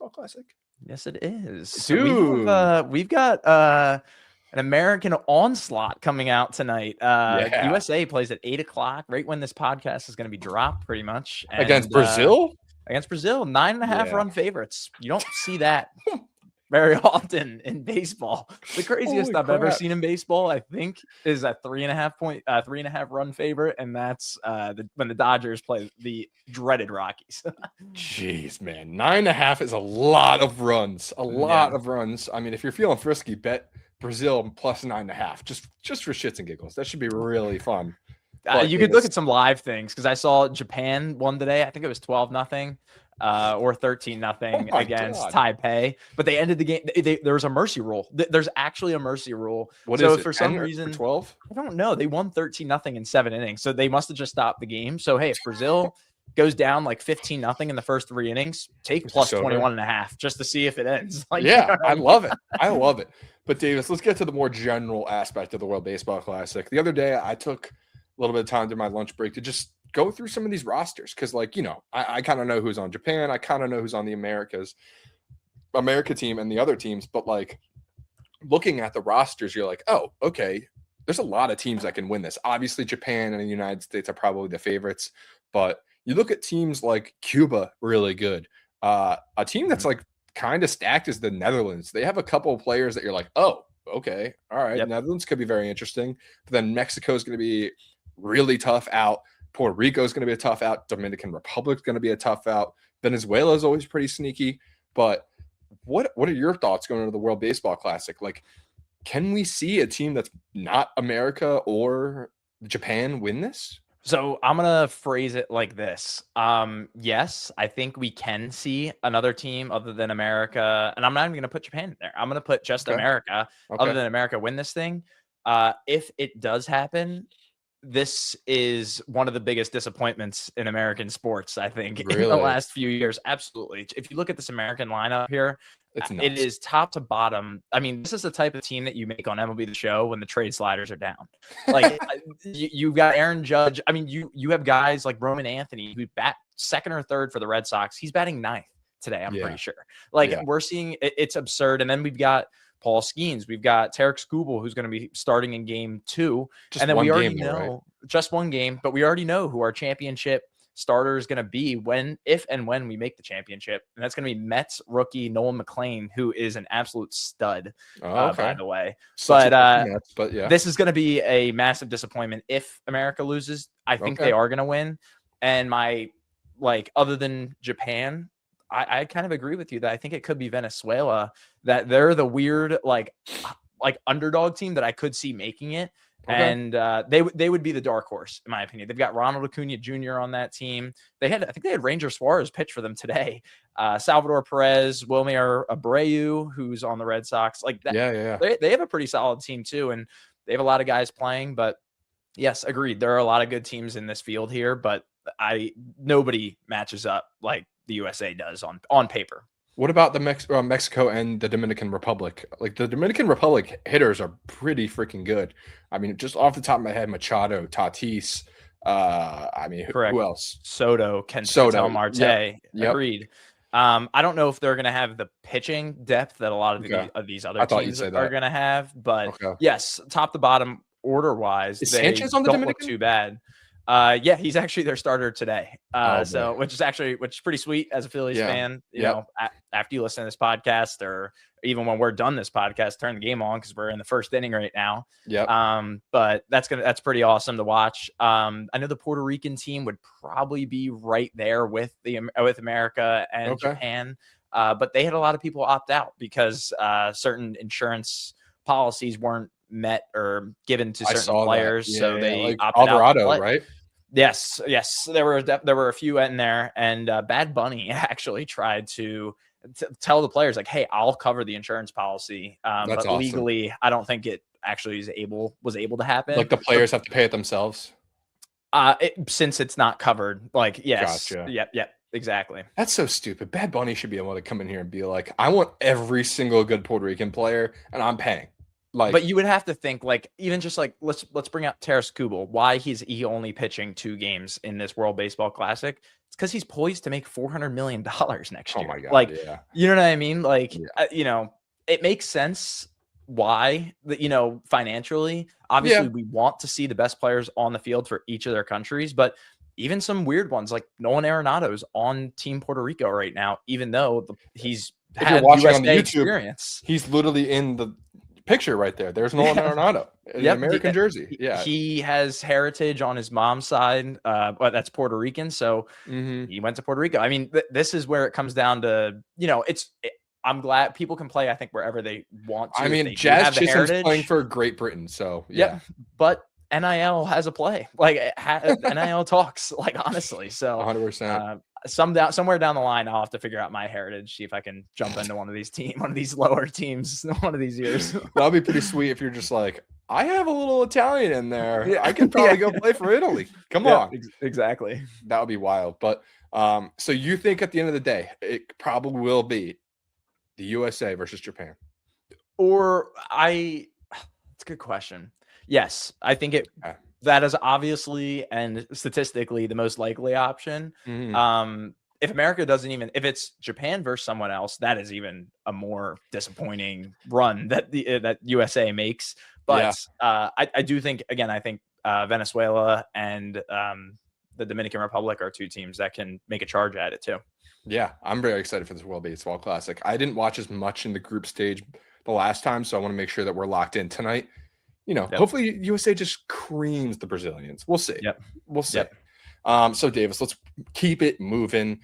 Baseball Classic? Yes, it is. So Dude. we've got an American onslaught coming out tonight. Yeah. USA plays at 8:00, right when this podcast is going to be dropped, pretty much. And, Against Brazil? Against Brazil, 9.5 Yeah. run favorites. You don't see that very often in baseball. The craziest Holy I've ever crap. seen in baseball, I think, is a 3.5 run favorite, and that's when the Dodgers play the dreaded Rockies. Jeez, man. 9.5 is a lot of runs. A lot of runs. I mean, if you're feeling frisky, bet Brazil plus 9.5. Just for shits and giggles. That should be really fun. You could look at some live things because I saw Japan won today. I think it was 12-0 or 13-0 against Taipei. But they ended the game. There was a mercy rule. There's actually a mercy rule. What is it? For some reason, 12? I don't know. They won 13-0 in 7 innings. So they must have just stopped the game. So, hey, if Brazil goes down like 15-0 in the first 3 innings, take plus 21.5 just to see if it ends. Like, yeah, you know I love it. I love it. But Davis, let's get to the more general aspect of the World Baseball Classic. The other day, I took a little bit of time during my lunch break to just go through some of these rosters because, like, you know, I kind of know who's on Japan. I kind of know who's on the America team and the other teams. But, like, looking at the rosters, you're like, oh, okay, there's a lot of teams that can win this. Obviously, Japan and the United States are probably the favorites. But you look at teams like Cuba, really good. A team that's, like, kind of stacked is the Netherlands. They have a couple of players that you're like, oh, okay, all right, Netherlands could be very interesting. But then Mexico is going to be really tough out. Puerto Rico is going to be a tough out. Dominican Republic is going to be a tough out. Venezuela is always pretty sneaky. But what are your thoughts going into the World Baseball Classic? Like, can we see a team that's not America or Japan win this? So I'm going to phrase it like this. Yes, I think we can see another team other than America. And I'm not even going to put Japan in there. I'm going to put just America, other than America, win this thing. If it does happen, this is one of the biggest disappointments in American sports, I think, in the last few years. Absolutely. If you look at this American lineup here, it is top to bottom. I mean, this is the type of team that you make on MLB The Show when the trade sliders are down. Like, you've got Aaron Judge. I mean, you have guys like Roman Anthony who bat second or third for the Red Sox. He's batting ninth today, I'm pretty sure. Like, we're seeing it's absurd. And then we've got Paul Skeens. We've got Tarek Skubal, who's going to be starting in game 2. And then we already know just one game, but we already know who our championship starter is going to be if and when we make the championship. And that's going to be Mets rookie Nolan McLean, who is an absolute stud, by the way. But this is going to be a massive disappointment if America loses. I think they are going to win. And other than Japan, I kind of agree with you that I think it could be Venezuela, that they're the weird, like underdog team that I could see making it. And they would be the dark horse, in my opinion. They've got Ronald Acuna Jr. on that team. I think they had Ranger Suarez pitch for them today. Salvador Perez, Wilmer Abreu, who's on the Red Sox. Like that, they have a pretty solid team too, and they have a lot of guys playing. But yes, agreed. There are a lot of good teams in this field here, but nobody matches up like the USA does on paper. What about the Mexico and the Dominican Republic? Like, the Dominican Republic hitters are pretty freaking good. I mean, just off the top of my head, Machado, Tatis. I mean, who else? Soto, Ketel Marte. Agreed. I don't know if they're going to have the pitching depth that a lot of these other teams are going to have, but yes, top to bottom order wise, they Sanchez on the don't look too bad. He's actually their starter today. Which is pretty sweet as a Phillies fan. You know, after you listen to this podcast, or even when we're done this podcast, turn the game on because we're in the first inning right now. But that's pretty awesome to watch. I know the Puerto Rican team would probably be right there with America and Japan, but they had a lot of people opt out because certain insurance policies weren't met or given to certain players. So they opted Alvarado, right? Yes. There were a few in there, and Bad Bunny actually tried to tell the players, like, hey, I'll cover the insurance policy. But awesome. Legally, I don't think it actually was able to happen. Like, the players have to pay it themselves? Since it's not covered. Like, yes. Gotcha. Yep. Exactly. That's so stupid. Bad Bunny should be able to come in here and be like, I want every single good Puerto Rican player, and I'm paying. Like, but you would have to think like even just like let's bring out Taras Kubel. Why he only pitching 2 games in this World Baseball Classic? It's because he's poised to make $400 million next year. oh my God, like, yeah. you know what I mean? Like, Yeah. you know, it makes sense why that, you know, financially, Yeah. obviously we want to see the best players on the field for each of their countries, but even some weird ones like Nolan Arenado's on Team Puerto Rico right now, even though he's If you're had watching on the USA YouTube, experience. he's literally in the picture right there. There's Nolan Arenado in Yep, the American jersey. Yeah. He has heritage on his mom's side, but that's Puerto Rican. So he went to Puerto Rico. I mean, this is where it comes down to, you know, I'm glad people can play, I think, wherever they want to. I mean, Jazz Chisholm's playing for Great Britain. So, yeah. Yep, but NIL has a play. Like, NIL talks, like, honestly. So 100%. Somewhere down the line, I'll have to figure out my heritage, see if I can jump into one of these lower teams one of these years. That'll be pretty sweet if you're just like, I have a little Italian in there. Yeah. I could probably go play for Italy. Come on. Exactly. That would be wild. But so you think at the end of the day, it probably will be the USA versus Japan? Or it's a good question. Yes, I think that is obviously and statistically the most likely option. If America doesn't even, if it's Japan versus someone else, that is even a more disappointing run that USA makes. But I do think, again, I think Venezuela and the Dominican Republic are 2 teams that can make a charge at it too. Yeah, I'm very excited for this World Baseball Classic. I didn't watch as much in the group stage the last time, so I want to make sure that we're locked in tonight. You know, hopefully USA just creams the Brazilians. We'll see. We'll see. So Davis, let's keep it moving.